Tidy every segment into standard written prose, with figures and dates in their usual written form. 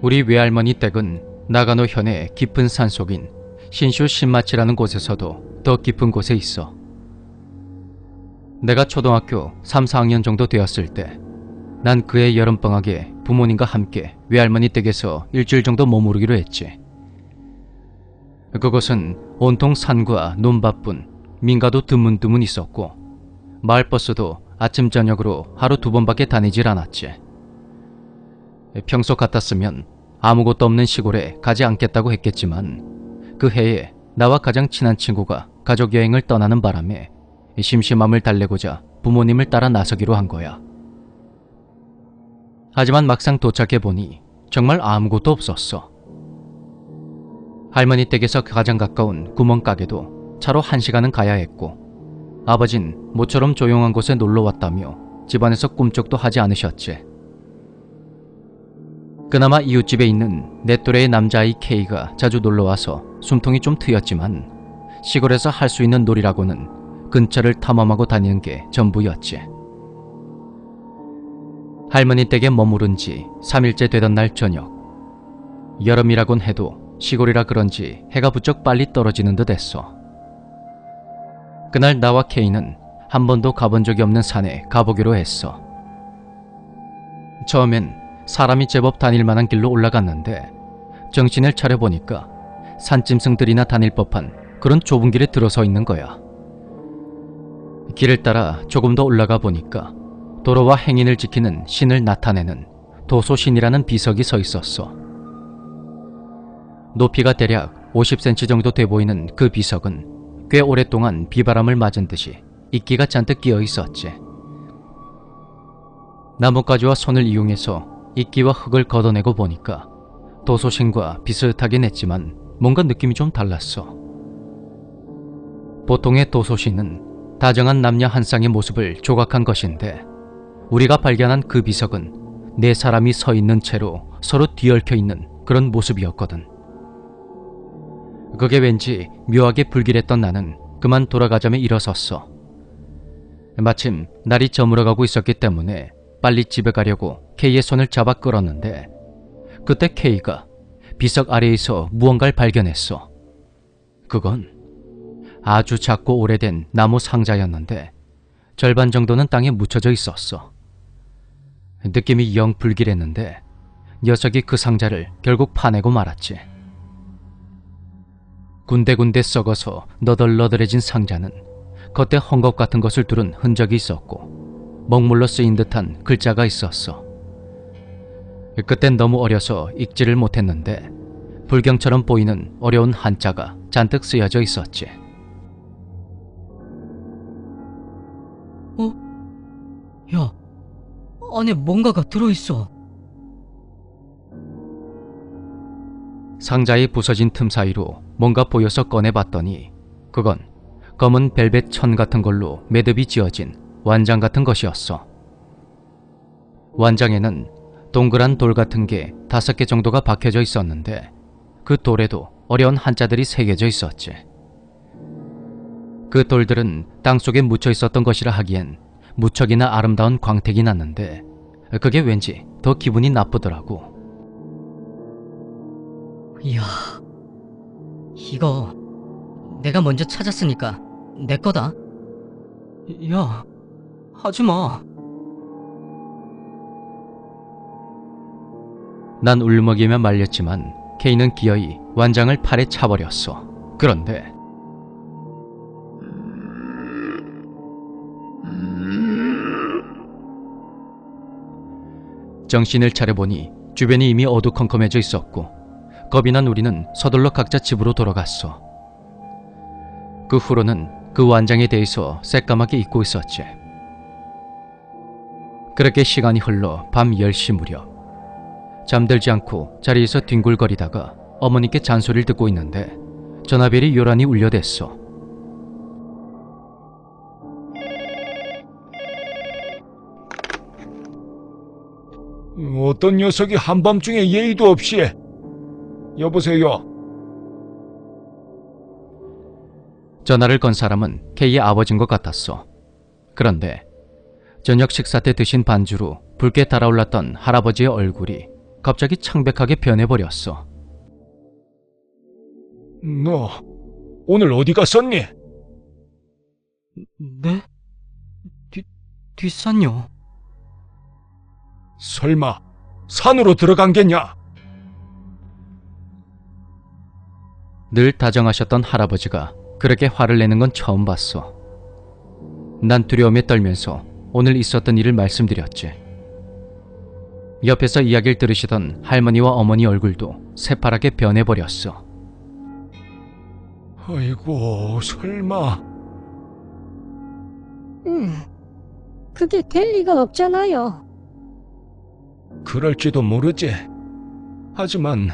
우리 외할머니 댁은 나가노 현의 깊은 산속인 신슈 신마치라는 곳에서도 더 깊은 곳에 있어. 내가 초등학교 3, 4학년 정도 되었을 때 난 그해 여름방학에 부모님과 함께 외할머니 댁에서 일주일 정도 머무르기로 했지. 그곳은 온통 산과 논밭뿐 민가도 드문드문 있었고 마을버스도 아침 저녁으로 하루 2번밖에 다니질 않았지. 평소 같았으면 아무것도 없는 시골에 가지 않겠다고 했겠지만 그 해에 나와 가장 친한 친구가 가족여행을 떠나는 바람에 심심함을 달래고자 부모님을 따라 나서기로 한 거야. 하지만 막상 도착해보니 정말 아무것도 없었어. 할머니 댁에서 가장 가까운 구멍가게도 차로 1시간은 가야 했고 아버진 모처럼 조용한 곳에 놀러왔다며 집안에서 꿈쩍도 하지 않으셨지. 그나마 이웃집에 있는 내 또래의 남자아이 K가 자주 놀러와서 숨통이 좀 트였지만 시골에서 할 수 있는 놀이라고는 근처를 탐험하고 다니는 게 전부였지. 할머니 댁에 머무른 지 3일째 되던 날 저녁. 여름이라곤 해도 시골이라 그런지 해가 부쩍 빨리 떨어지는 듯 했어. 그날 나와 K는 한 번도 가본 적이 없는 산에 가보기로 했어. 처음엔 사람이 제법 다닐 만한 길로 올라갔는데 정신을 차려보니까 산짐승들이나 다닐 법한 그런 좁은 길에 들어서 있는 거야. 길을 따라 조금 더 올라가 보니까 도로와 행인을 지키는 신을 나타내는 도소신이라는 비석이 서 있었어. 높이가 대략 50cm 정도 돼 보이는 그 비석은 꽤 오랫동안 비바람을 맞은 듯이 이끼가 잔뜩 끼어 있었지. 나뭇가지와 손을 이용해서 이끼와 흙을 걷어내고 보니까 도소신과 비슷하긴 했지만 뭔가 느낌이 좀 달랐어. 보통의 도소신은 다정한 남녀 한 쌍의 모습을 조각한 것인데 우리가 발견한 그 비석은 4사람이 서 있는 채로 서로 뒤얽혀 있는 그런 모습이었거든. 그게 왠지 묘하게 불길했던 나는 그만 돌아가자며 일어섰어. 마침 날이 저물어가고 있었기 때문에 빨리 집에 가려고 K의 손을 잡아 끌었는데 그때 K가 비석 아래에서 무언가를 발견했어. 그건 아주 작고 오래된 나무 상자였는데 절반 정도는 땅에 묻혀져 있었어. 느낌이 영 불길했는데 녀석이 그 상자를 결국 파내고 말았지. 군데군데 썩어서 너덜너덜해진 상자는 겉에 헝겊 같은 것을 두른 흔적이 있었고 먹물로 쓰인 듯한 글자가 있었어. 그땐 너무 어려서 읽지를 못했는데 불경처럼 보이는 어려운 한자가 잔뜩 쓰여져 있었지. 야, 안에 뭔가가 들어있어. 상자의 부서진 틈 사이로 뭔가 보여서 꺼내봤더니 그건 검은 벨벳 천 같은 걸로 매듭이 지어진 완장 같은 것이었어. 완장에는 동그란 돌 같은 게 5개 정도가 박혀져 있었는데 그 돌에도 어려운 한자들이 새겨져 있었지. 그 돌들은 땅속에 묻혀 있었던 것이라 하기엔 무척이나 아름다운 광택이 났는데 그게 왠지 더 기분이 나쁘더라고. 이야, 이거 내가 먼저 찾았으니까 내 거다. 야, 하지마. 난 울먹이며 말렸지만 K는 기어이 완장을 팔에 차버렸어. 그런데 정신을 차려보니 주변이 이미 어두컴컴해져 있었고 겁이 난 우리는 서둘러 각자 집으로 돌아갔어. 그 후로는 그 완장에 대해서 새까맣게 잊고 있었지. 그렇게 시간이 흘러 밤 10시 무렵 잠들지 않고 자리에서 뒹굴거리다가 어머니께 잔소리를 듣고 있는데 전화벨이 요란히 울려댔어. 어떤 녀석이 한밤중에 예의도 없이. 여보세요. 전화를 건 사람은 K의 아버지인 것 같았어. 그런데 저녁 식사 때 드신 반주로 붉게 달아올랐던 할아버지의 얼굴이 갑자기 창백하게 변해버렸어. 너 오늘 어디 갔었니? 네? 뒷산요. 설마 산으로 들어간 게냐? 늘 다정하셨던 할아버지가 그렇게 화를 내는 건 처음 봤어. 난 두려움에 떨면서 오늘 있었던 일을 말씀드렸지. 옆에서 이야기를 들으시던 할머니와 어머니 얼굴도 새파랗게 변해버렸어. 아이고, 설마. 그게 될 리가 없잖아요. 그럴지도 모르지. 하지만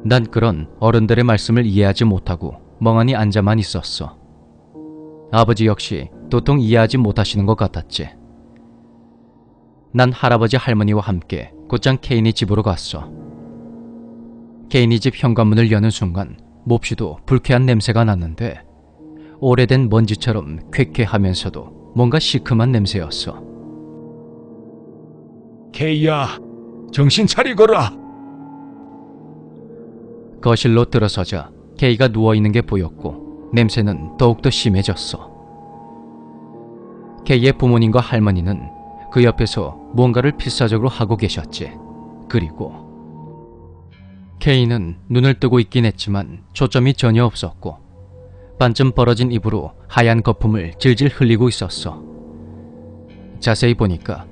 난 그런 어른들의 말씀을 이해하지 못하고 멍하니 앉아만 있었어. 아버지 역시 도통 이해하지 못하시는 것 같았지. 난 할아버지 할머니와 함께 곧장 케인이 집으로 갔어. 케인이 집 현관문을 여는 순간 몹시도 불쾌한 냄새가 났는데 오래된 먼지처럼 쾌쾌하면서도 뭔가 시큼한 냄새였어. 케이야, 정신 차리거라. 거실로 들어서자 케이가 누워있는 게 보였고 냄새는 더욱더 심해졌어. 케이의 부모님과 할머니는 그 옆에서 무언가를 필사적으로 하고 계셨지. 그리고 케이는 눈을 뜨고 있긴 했지만 초점이 전혀 없었고 반쯤 벌어진 입으로 하얀 거품을 질질 흘리고 있었어. 자세히 보니까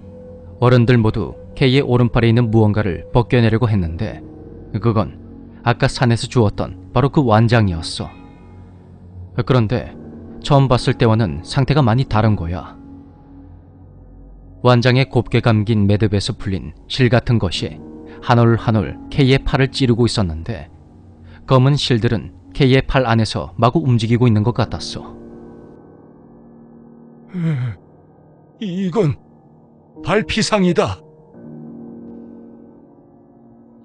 어른들 모두 케이의 오른팔에 있는 무언가를 벗겨내려고 했는데 그건 아까 산에서 주웠던 바로 그 완장이었어. 그런데 처음 봤을 때와는 상태가 많이 다른 거야. 완장에 곱게 감긴 매듭에서 풀린 실 같은 것이 한 올 한 올 K의 팔을 찌르고 있었는데 검은 실들은 K의 팔 안에서 마구 움직이고 있는 것 같았어. 이건 발피상이다.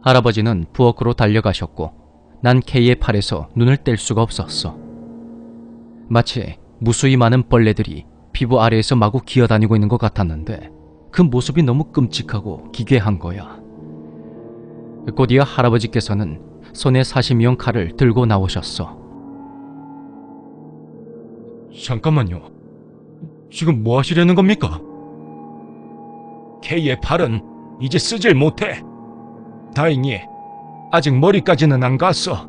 할아버지는 부엌으로 달려가셨고 난 K의 팔에서 눈을 뗄 수가 없었어. 마치 무수히 많은 벌레들이 피부 아래에서 마구 기어다니고 있는 것 같았는데 그 모습이 너무 끔찍하고 기괴한 거야. 곧이어 할아버지께서는 손에 사시미용 칼을 들고 나오셨어. 잠깐만요. 지금 뭐 하시려는 겁니까? K의 팔은 이제 쓰질 못해. 다행히 아직 머리까지는 안 갔어.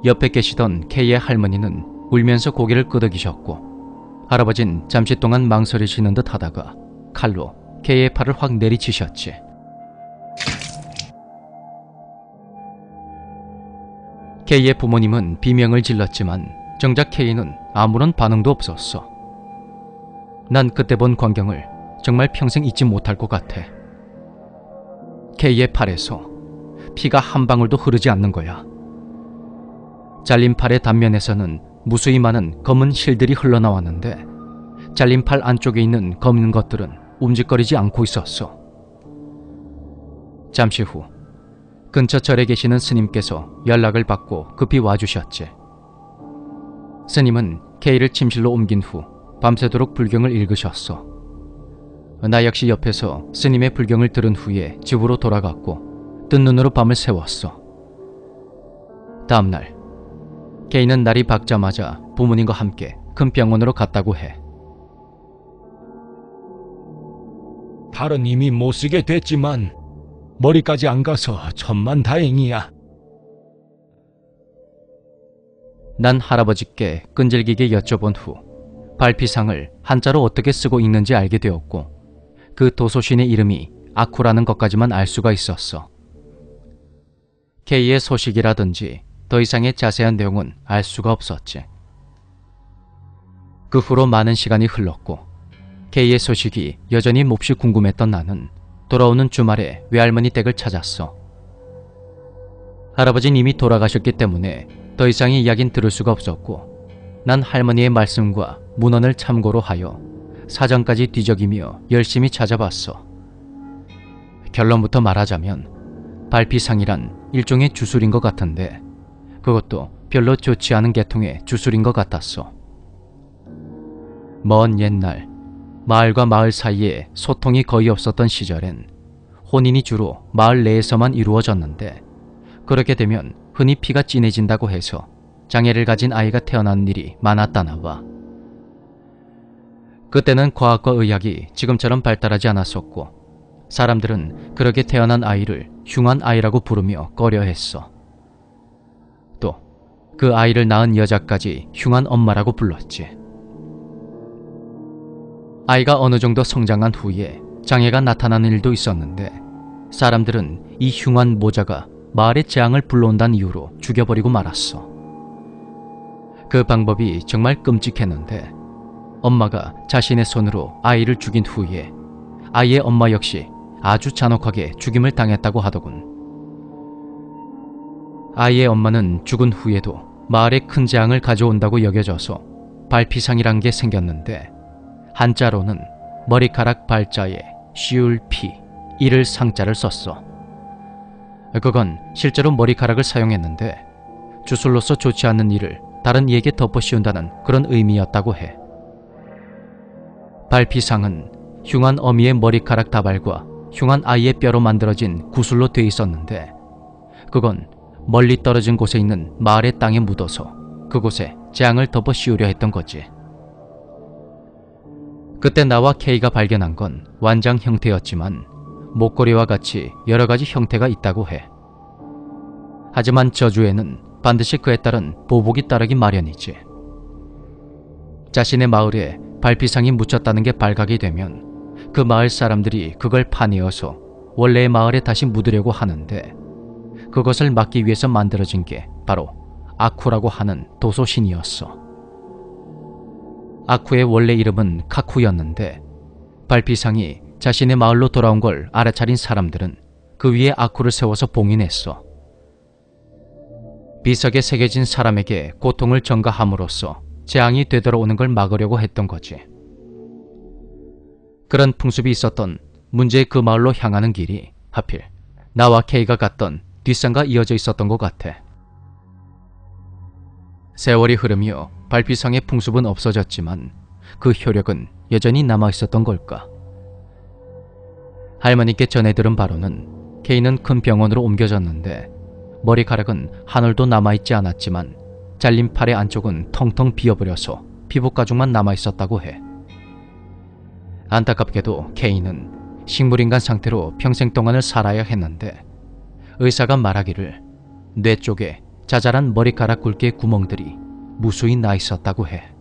옆에 계시던 K의 할머니는 울면서 고개를 끄덕이셨고 할아버진 잠시 동안 망설이시는 듯 하다가 칼로 K의 팔을 확 내리치셨지. K의 부모님은 비명을 질렀지만 정작 K는 아무런 반응도 없었어. 난 그때 본 광경을 정말 평생 잊지 못할 것 같아. K의 팔에서 피가 한 방울도 흐르지 않는 거야. 잘린 팔의 단면에서는 무수히 많은 검은 실들이 흘러나왔는데 잘린 팔 안쪽에 있는 검은 것들은 움직거리지 않고 있었어. 잠시 후 근처 절에 계시는 스님께서 연락을 받고 급히 와주셨지. 스님은 K를 침실로 옮긴 후 밤새도록 불경을 읽으셨어. 나 역시 옆에서 스님의 불경을 들은 후에 집으로 돌아갔고 뜬 눈으로 밤을 새웠어. 다음날 K는 날이 밝자마자 부모님과 함께 큰 병원으로 갔다고 해. 팔은 이미 못 쓰게 됐지만 머리까지 안 가서 천만다행이야. 난 할아버지께 끈질기게 여쭤본 후 발피상을 한자로 어떻게 쓰고 읽는지 알게 되었고 그 도소신의 이름이 아쿠라는 것까지만 알 수가 있었어. K의 소식이라든지 더 이상의 자세한 내용은 알 수가 없었지. 그 후로 많은 시간이 흘렀고 K의 소식이 여전히 몹시 궁금했던 나는 돌아오는 주말에 외할머니 댁을 찾았어. 할아버지는 이미 돌아가셨기 때문에 더 이상의 이야기는 들을 수가 없었고 난 할머니의 말씀과 문헌을 참고로 하여 사전까지 뒤적이며 열심히 찾아봤어. 결론부터 말하자면 발피상이란 일종의 주술인 것 같은데 그것도 별로 좋지 않은 계통의 주술인 것 같았어. 먼 옛날 마을과 마을 사이에 소통이 거의 없었던 시절엔 혼인이 주로 마을 내에서만 이루어졌는데, 그렇게 되면 흔히 피가 진해진다고 해서 장애를 가진 아이가 태어나는 일이 많았다나 봐. 그때는 과학과 의학이 지금처럼 발달하지 않았었고 사람들은 그렇게 태어난 아이를 흉한 아이라고 부르며 꺼려했어. 또 그 아이를 낳은 여자까지 흉한 엄마라고 불렀지. 아이가 어느 정도 성장한 후에 장애가 나타나는 일도 있었는데, 사람들은 이 흉한 모자가 마을의 재앙을 불러온다는 이유로 죽여버리고 말았어. 그 방법이 정말 끔찍했는데, 엄마가 자신의 손으로 아이를 죽인 후에 아이의 엄마 역시 아주 잔혹하게 죽임을 당했다고 하더군. 아이의 엄마는 죽은 후에도 마을에 큰 재앙을 가져온다고 여겨져서 발피상이란 게 생겼는데, 한자로는 머리카락 발자에 씌울 피, 이를 상자를 썼어. 그건 실제로 머리카락을 사용했는데 주술로서 좋지 않는 일을 다른 이에게 덮어 씌운다는 그런 의미였다고 해. 발피상은 흉한 어미의 머리카락 다발과 흉한 아이의 뼈로 만들어진 구슬로 돼 있었는데, 그건 멀리 떨어진 곳에 있는 마을의 땅에 묻어서 그곳에 재앙을 덮어 씌우려 했던 거지. 그때 나와 K가 발견한 건 완장 형태였지만 목걸이와 같이 여러 가지 형태가 있다고 해. 하지만 저주에는 반드시 그에 따른 보복이 따르기 마련이지. 자신의 마을에 발피상이 묻혔다는 게 발각이 되면 그 마을 사람들이 그걸 파내어서 원래의 마을에 다시 묻으려고 하는데, 그것을 막기 위해서 만들어진 게 바로 아쿠라고 하는 도소신이었어. 아쿠의 원래 이름은 카쿠였는데, 발피상이 자신의 마을로 돌아온 걸 알아차린 사람들은 그 위에 아쿠를 세워서 봉인했어. 비석에 새겨진 사람에게 고통을 전가함으로써 재앙이 되돌아오는 걸 막으려고 했던 거지. 그런 풍습이 있었던 문제의 그 마을로 향하는 길이 하필 나와 K가 갔던 뒷산과 이어져 있었던 것 같아. 세월이 흐르며 발피상의 풍습은 없어졌지만 그 효력은 여전히 남아있었던 걸까. 할머니께 전해 들은 바로는 K는 큰 병원으로 옮겨졌는데, 머리카락은 한 올도 남아있지 않았지만 잘린 팔의 안쪽은 텅텅 비어버려서 피부 가죽만 남아있었다고 해. 안타깝게도 K는 식물인간 상태로 평생 동안을 살아야 했는데, 의사가 말하기를 뇌 쪽에 자잘한 머리카락 굵기의 구멍들이 무수히 나 있었다고 해.